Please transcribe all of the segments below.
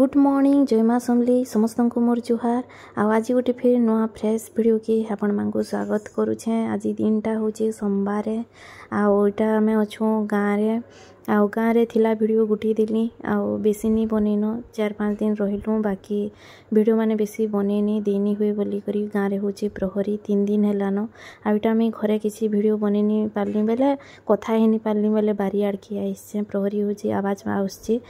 Good morning जय माँ समली समस्त को मोर जुहार आज गोटे फिर नुआ फ्रेश वीडियो की आपण मानक स्वागत करुछे। आज दिनटा हूँ सोमवार आटा आम अच्छू गाँव गाँव थिला वीडियो गुटी दिली बेसी नहीं बनईन 4-5 दिन रहिलु बाकी वीडियो माने बेसी बनईनी देनी हुए बोलिक गाँव हूँ प्रहरी 3 दिन हेलान आईटा आम घरे किसी वीडियो बनईनी पार्ली बेले कथा ही पार्ली बेले बारियाड़ की आईसे प्रहरी हूँ आवाज आसुची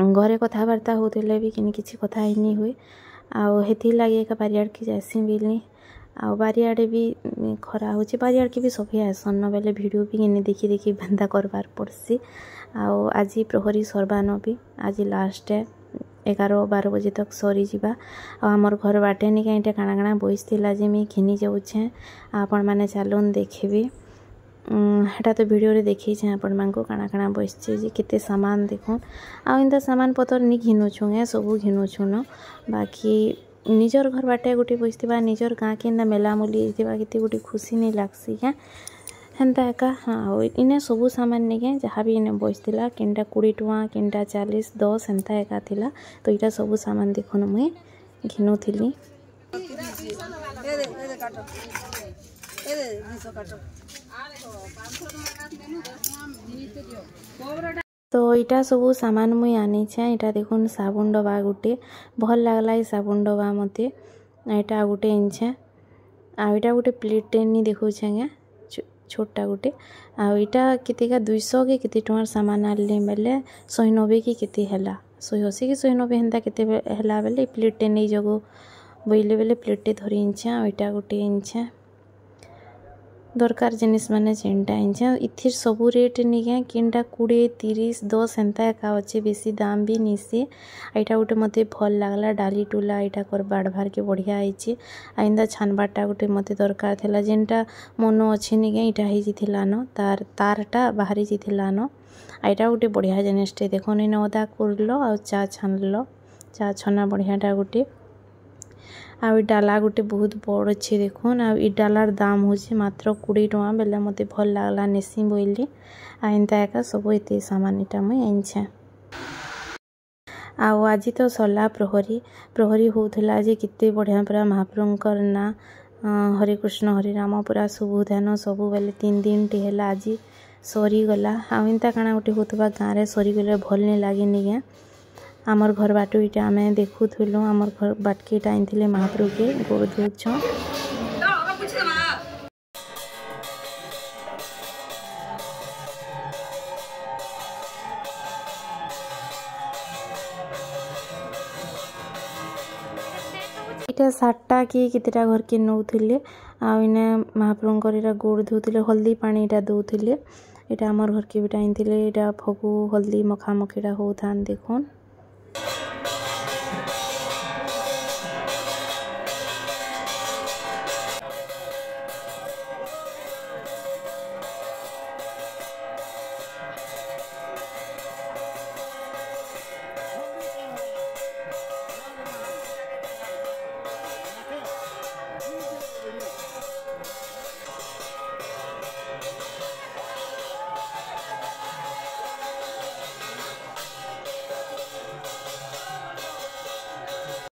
घरे कथबार्ता होते भी किसी कथा ही नहीं हुए आती लगे एक बारियाड़ की जासी बिलनी बारियाड़े भी खरा हो बारियाड़ के भी सभी आसन बेले वीडियो भी किनी देखी देखी बंदा करबार पड़सी आज प्रहरी सरबान भी आज लास्ट 11-12 बजे तक सरी जावा आमर घर बाटे नहीं कहीं काଣା काଣା बसला जे मुझे घिनी जाऊे आपण मैंने चलून देखी हेटा तो वीडियो रे देखी आपण मानक काଣା काଣା बसचे जे केते सामान देखुन आंता सामान पतर नहीं घिनुछु सब घिनुछु न बाकी निजर घर बाटे गोटे बसवा निजर गाँ के मेला मुली के गोटे खुशी नहीं लगसी क्या हेन्ता एका हाँ इने सबू सामान नहीं जहाँ भी इने बसला किनटा 20 टଙ୍କା किनटा 40-10 हेन्ता एका थिला तो यहाँ सबू सामान देखुन मुई घिनुली तो इटा सबू सामान मुई आनी इटा देखुन साबुन डबा गोटे भल लगला ये साबुन डबा मते यहाँ गोटे इनछे आईटा गोटे प्लेट नहीं देखुचे छोटा गोटे आईटा केतेका 200 के केते टंकार सामान आनले बेले 190 की केते हैला 180 की 190 हेन्ता केते हैला बेले प्लेट नहीं जगो बोइले बेले प्लेट धरी इनछे आईटा गोटे इनछे दरकार जिनिस माने जेनटा इनछे इथिर सबू रेट नहीं किनटा 20-30-10 हेन्ता एका अच्छे बेसी दाम भी निसी आईटा गोटे मते भल लागला डाली टुला आईटा कर बाड़भार के बढ़िया आईची आइंदा छानबाटा गोटे मते दरकार थिला जेनटा मनो अच्छे नहीं इटा ही जिथिला न तारटा बाहरी जिथिला न आईटा गोटे बढ़िया जिनिसटे देखो इन अदा करलो आ चा छानलो चा छना बढ़ियाटा गोटे डाला गोटे बहुत बड़ अच्छे देखुन डालार दाम हूँ मात्र 20 टଙ୍କା बेले मते भल लागला नेसी बोली आइंता एका सब ये सामान इटा मुई आनछे आज तो सरला प्रहरी होउथला जे किते बढ़िया पूरा महाप्रभुंकर ना हरे कृष्ण हरे राम पूरा शुभ ध्यान सबू बेले 3 दिन टी हैला आज सरी गला आइंता काଣା गोटे होतबा गाँव रे सरी गले भल नहीं लगे नहीं आमर घर बाटू इटा आम देखुलु आमर घर बाटके इटा आनी महाप्रभु के गोड़ धोछ इटा 7टा कि केतेटा घर के नौथिले आने महाप्रभुंकर इटा गोड़ धोते हल्दी पानी इटा दौले इटा आमर घर के बिटा आनी इटा फगु हल्दी मखामखीटा हो थान देखुन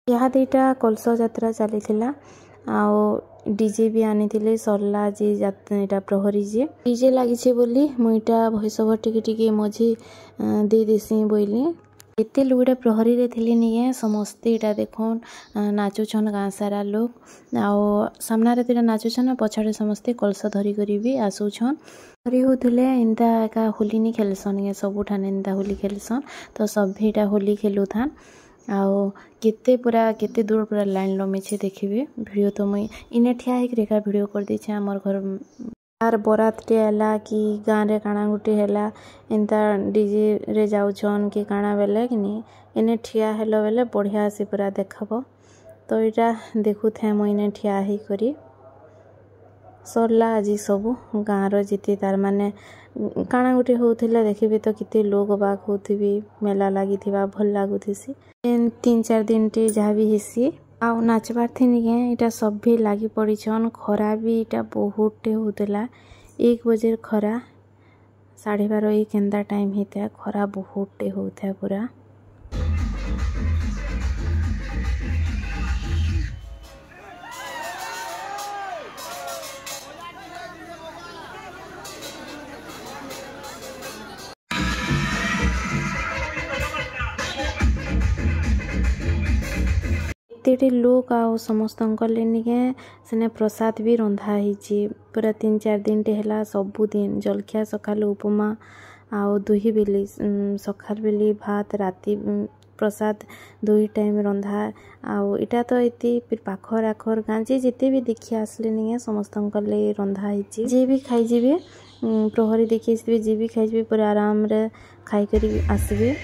यहाँ दुईटा कलश यात्रा चली डीजे भी आनी सरला जे इटा प्रहरी जे डीजे लगी बोली मुईटा भॉइस ओवर टिके मझी दे देसी बोली एते लोगटा प्रहरी रे थिले नहीं समस्ते इटा देखुन नाचुछन गाँ सारा लोग सामना रे नाचुछन पछाड़े समस्ते कलश धरी करी भी आसुछन हरी होते एंता एका होली नहीं खेलसन सबुठान एंता होली खेलसन तो सभी इटा होली खेलु थान केते पूरा केते दूर पूरा लाइन लमेछे देखिए वीडियो तो मुई इने ठिया एक वीडियो कर देछे हमर घर तार बरात टे हैला कि गाँव रे काଣା गुटे हैला एंता डीजे रे जाउछन कि काଣା बेले कि नहीं इने ठिया हेलो बेले बढ़िया से पूरा देखब तो इटा देखु थे मुई इने ठिया ही करी सरला आज सब गाँव जिते तार माने काଣା गुटे होउथिला देखिबे तो किते लोग बाग होथिबे मेला लगी भल लगुथि 3-4 दिन टे जहाँ भी हेसी नाचबार थी नहीं इटा सब भी लगी पड़ीछन खरा भी इटा बहुत टे होतला 1 बजे खरा 12:30 1 टाइम होता खरा बहुत टे होता पूरा एतेटी लोक आ समस्तंकर लेनिके सेने प्रसाद भी रंधा होइछि पूरा 3-4 दिन टे हला सबुदिन जलखिया सकाल उपमा आउ दुही बेली सकाल बेली भात राति प्रसाद 2 टाइम रंधा आउ इटा तो एति पाखर आखर गाँ जे जेते भी देखि आसले निके समस्तंकर ले रंधा होइछि जे भी खाइ जेबे प्रहरी देखि आसबे जे भी खाइ जेबे पूरा आराम रे खाइ करी आसबे।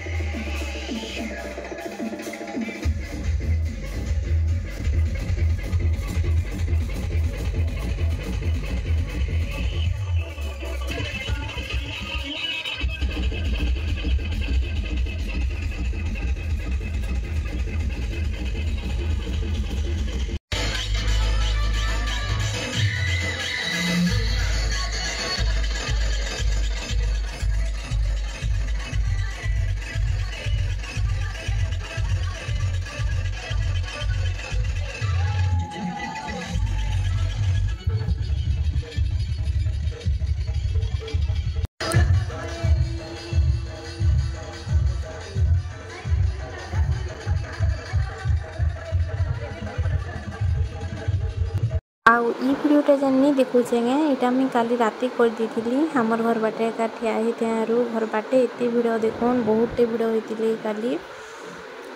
आउ ई वीडियोटा जानी देखुचे गे इटा मैं काली राति कर देथिली हमर घर बाटे का ठिया ही त्यारू घर बाटे एते वीडियो देखोन बहुत टे वीडियो होइतिले काली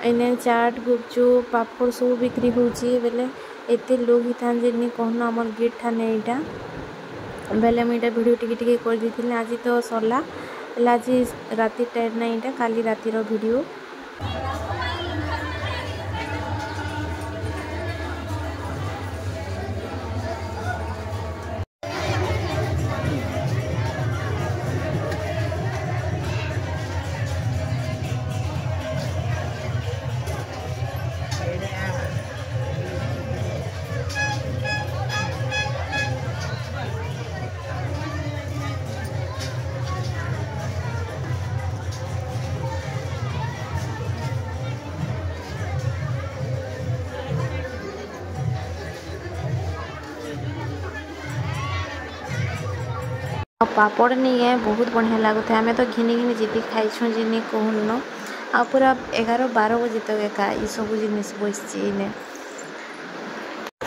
एने चाट गुपचुप पापड़ सब बिक्री होची बेले एते लोग ही थान जेनी कहनो हमर गेट थाने इटा बेले मैं इटा वीडियो टिके कर देथिले आज तो सरला आज राति टाइम ना इटा काली राति रो वीडियो। पापड़ नहीं है बहुत बढ़िया लगुता आम तो घिनी घिनी जीती खाइछुँ जिनी कहून आ पूरा 11-12 बजे तक एका ये सब जिनिस बसछि ने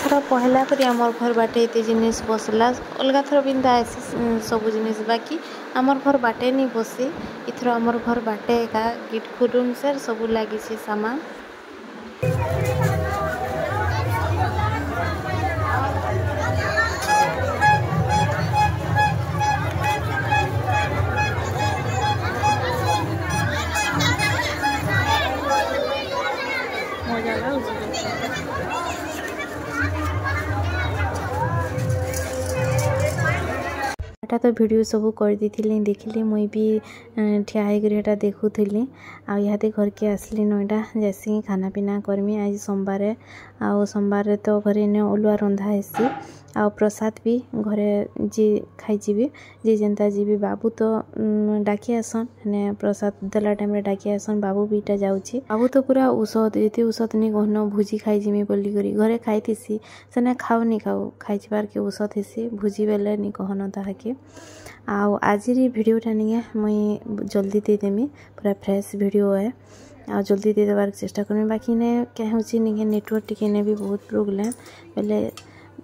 थोड़ा पहला करी आमर घर बाटे एते जिनिस बसला अलगा थर बिंदा ऐसी सब जिनिस बाकी आमर घर बाटे नहीं बसे इथर आमर घर बाटे एका गिट खुरुम सर सब लगी से सामान। एटा तो वीडियो सब कर दी देखिली मुई भी ठिया होकर देखुली आते घर के आसली नईटा जैसे खाना पीना करमी आज सोमवार सोमवार तो घरे अलुआ रंधा हेसी आ प्रसाद भी घरे जी खाई जी जेनता जी बाबू तो डाकी आसन ने प्रसाद देला टाइम रे डाकी आसन बाबू भी इटा जाउची बाबू तो पूरा औषध ये औषध नहीं कहन भुजी खाई जिमी बोली करी घरे खाईथीसी सेना खाओ नहीं खाओ खाइबार के औषध हेसी भुजी बेले नहीं कहन ताहाके आज वीडियोटा नहीं मुई जल्दी देदेमी पूरा फ्रेश वीडियो है आ जल्दी दे देवार चेष्टा करमी बाकी ने क्या होची नहीं नेटवर्क टिके ने भी बहुत प्रोब्लेम बेले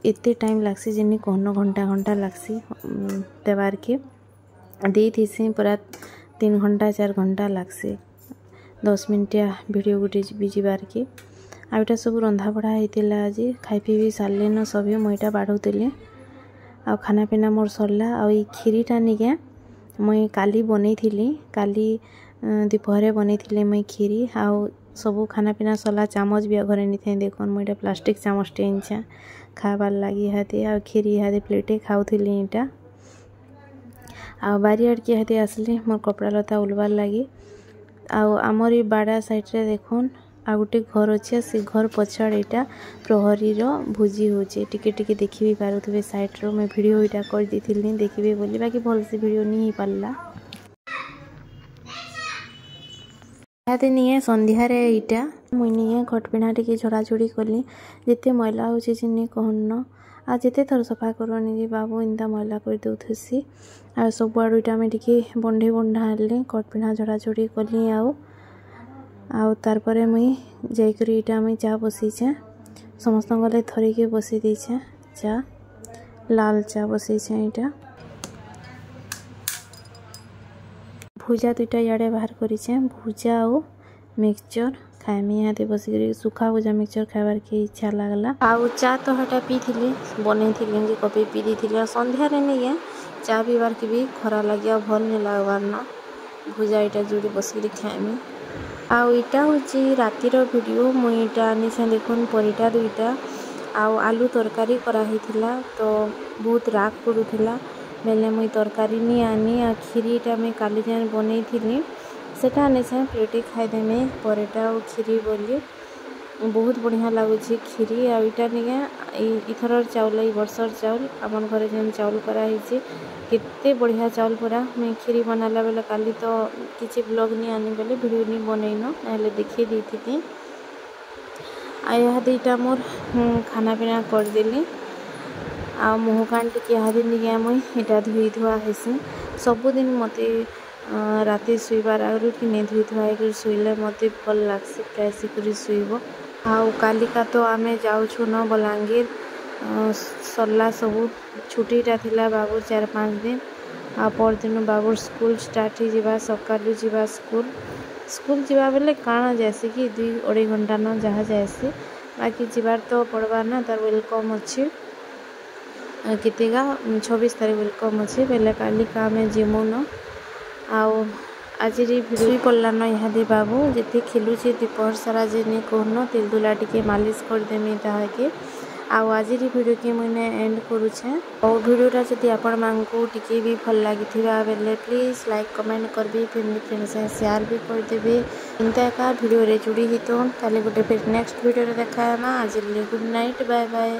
एते टाइम लागसी जिनी कहनो घंटा घंटा लागसी देवार के दे थीसी पूरा 3 घंटा 4 घंटा लागसी 10 मिनिटिया वीडियो गुटे बीजीबार के आईटा सब रंधा बढ़ा होता आज खाई पी भी सारे न सभी मुईटा बाढ़ुली आ खाना पीना मोर सरला आ खीरीटा निके मुई काली बनई थी काली दोपहर बनई थी मुई खीरी आ सब खाना पीना सरला चामच भी घरे नहीं थे देखो मुझे प्लास्टिक चामच टे इंचा खाबार लगी हाथे आ खीरी हाथे प्लेटे खाऊली इटा आ बारी आड़के हाथे आसली मोर कपड़ा लता उलबार लगी आमर बाड़ा साइड्रे देखुन आ गोटे घर अच्छे से घर पछाड़ यहाँ प्रहरी भोजी होचे टिके टिके देखी भी पारुथे साइड रो मैं वीडियो यहाँ कर दी देखिए बोली बाकी भल से वीडियो नहीं हो पारा इहाते नहीं संध्यारे इटा मुई नहीं खटपिना टे झड़ाझड़ी कली जिते मैला हो कहन आ जिते थर सफा करनी जे बाबू इनता मैला कर दौथसी आ सब आड़ इटा मैं टे बंढे बंढा हेली खटपिना झड़ाझड़ी कली आउ तार परे मुई जाइकरी इटा मुई चा बसैछे समस्त गले थरिके बसै देछे चा लाल चा बसैछे इटा भुजा दुईटा इे बाहर करेछे भुजा और मिक्सचर खाएमी यहाँ बसिक सुखा भुजा मिक्सचर खाइबार के इच्छा लगला आउ चा तो हटा पी बन थी कपे पी दी सन्धार नहीं चा पीबार के भी खरा लगे भल नहीं लगवार न भुजा इटा जोड़ी बसिक खाएमी आउ इटा हूँ रातिर वीडियो मुई इटा आनीसे देखुन परिटा दुईटा आउ आलू तरकारी कराही तो बहुत राग पड़ूला बेले मुई तरकारी नहीं आनी आ खीरीटा मुई काली जान बनई थी सेटा आनीसे प्लेटे खाईदेमी परेटा और खीरी बोली बहुत बढ़िया लगुच खीरी आईटा नहीं इथर चाउल वर्षर चाउल आम घर जेन चाउल कराई केते बढ़िया चाउल पूरा मुई खीरी बनाला बेले काली तो किसी ब्लॉग नहीं आनी बेले वीडियो नहीं बनईन ना देखी दी थी आ दुईटा मोर खाना पीना करदेली आ मुह कान टी दिन मुई इटा धोई धुआ हेसी सबुदिन मते राति शुइबार आगु कि नहीं धोई धुआ शुइले मत भल लग्सी प्राय शीघ्र शुइब आउ कालिका तो आमे जाऊँ न बलांगीर सरला सबू छुट्टीटा थिला बाबू 4-5 दिन आ परदिन बाबूर स्कूल स्टार्ट हो जावा सकालू जावा स्कूल जावा बेले काଣା जैसे कि 2-2.5 घंटा न जहाँ जैसे बाकी जीवार तो पड़वा ना तार वेलकम अच्छी केतेगा 26 तारीख वेलकम अच्छे बेले कालिका आमे जिमु न आउ आज भिड़ी पड़ला न यहाँ बाबू जिते खेलुचे दोपहर सारा जे नहीं कहन तेल तुला टिके मालिश करदेमी ताके आउ आज वीडियो के मुझे एंड करुचे और वीडियोटा जदि आपण मानकु टिके भी भल लगी बेले प्लीज लाइक कमेंट करबे फैमिली फ्रेंड से शेयर भी करदेवे इंता एका वीडियो रे जुड़ी ही तो ताले गोटे फिर नेक्स्ट वीडियो देखा आज गुड नाइट बाय बाय।